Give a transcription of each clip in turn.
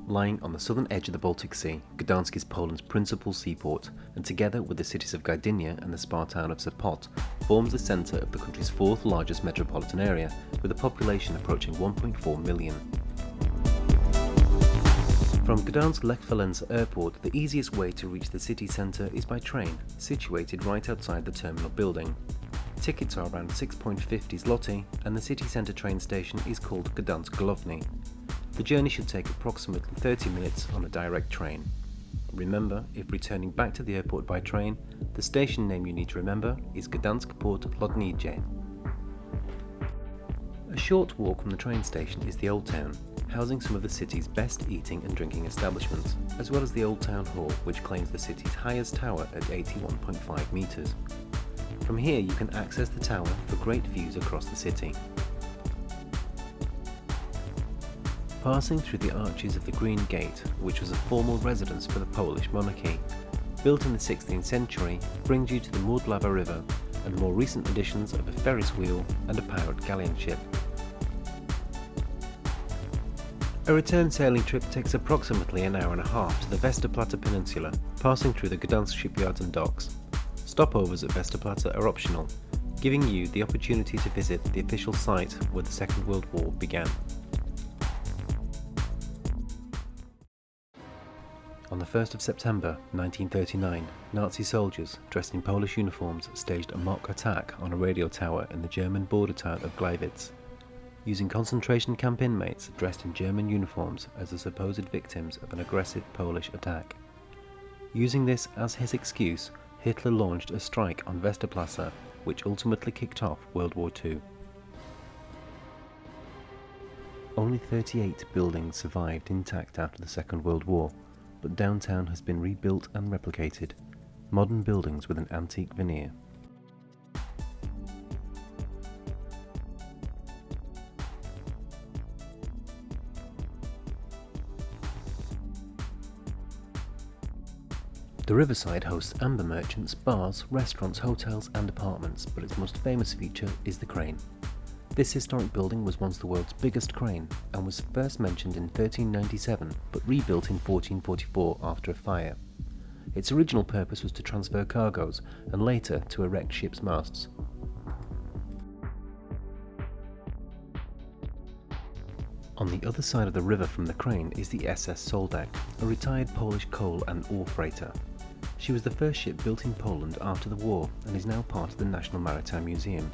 Lying on the southern edge of the Baltic Sea, Gdansk is Poland's principal seaport, and together with the cities of Gdynia and the spa town of Sopot, forms the centre of the country's fourth largest metropolitan area, with a population approaching 1.4 million. From Gdansk Lech Airport, the easiest way to reach the city centre is by train, situated right outside the terminal building. Tickets are around 6.50 zloty, and the city centre train station is called Gdansk Główny. The journey should take approximately 30 minutes on a direct train. Remember, if returning back to the airport by train, the station name you need to remember is Gdansk Port Lotniczy. A short walk from the train station is the Old Town, housing some of the city's best eating and drinking establishments, as well as the Old Town Hall, which claims the city's highest tower at 81.5 metres. From here you can access the tower for great views across the city. Passing through the arches of the Green Gate, which was a formal residence for the Polish monarchy, built in the 16th century, brings you to the Mordlava River and more recent additions of a Ferris wheel and a pirate galleon ship. A return sailing trip takes approximately an hour and a half to the Westerplatte Peninsula, passing through the Gdansk shipyards and docks. Stopovers at Westerplatte are optional, giving you the opportunity to visit the official site where the Second World War began. On the 1st of September 1939, Nazi soldiers dressed in Polish uniforms staged a mock attack on a radio tower in the German border town of Gliwice, using concentration camp inmates dressed in German uniforms as the supposed victims of an aggressive Polish attack. Using this as his excuse, Hitler launched a strike on Westerplatte, which ultimately kicked off World War II. Only 38 buildings survived intact after the Second World War, but downtown has been rebuilt and replicated, modern buildings with an antique veneer. The riverside hosts amber merchants, bars, restaurants, hotels and apartments, but its most famous feature is the crane. This historic building was once the world's biggest crane and was first mentioned in 1397 but rebuilt in 1444 after a fire. Its original purpose was to transfer cargoes and later to erect ships' masts. On the other side of the river from the crane is the SS Soldak, a retired Polish coal and ore freighter. She was the first ship built in Poland after the war and is now part of the National Maritime Museum.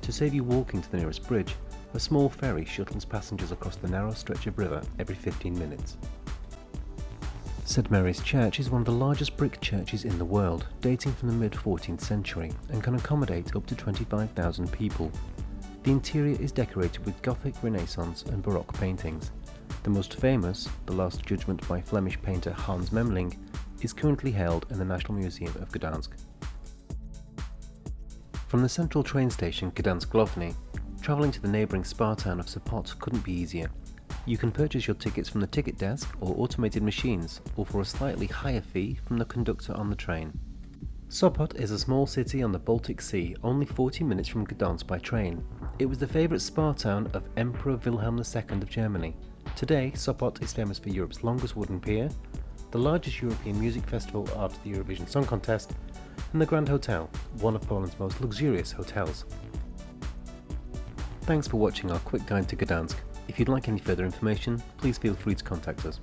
To save you walking to the nearest bridge, a small ferry shuttles passengers across the narrow stretch of river every 15 minutes. St Mary's Church is one of the largest brick churches in the world, dating from the mid-14th century, and can accommodate up to 25,000 people. The interior is decorated with Gothic, Renaissance and Baroque paintings. The most famous, The Last Judgment by Flemish painter Hans Memling, is currently held in the National Museum of Gdansk. From the central train station Gdansk Główny, travelling to the neighbouring spa town of Sopot couldn't be easier. You can purchase your tickets from the ticket desk or automated machines, or for a slightly higher fee from the conductor on the train. Sopot is a small city on the Baltic Sea, only 40 minutes from Gdansk by train. It was the favourite spa town of Emperor Wilhelm II of Germany. Today, Sopot is famous for Europe's longest wooden pier, the largest European music festival after the Eurovision Song Contest, and the Grand Hotel, one of Poland's most luxurious hotels. Thanks for watching our quick guide to Gdansk. If you'd like any further information, please feel free to contact us.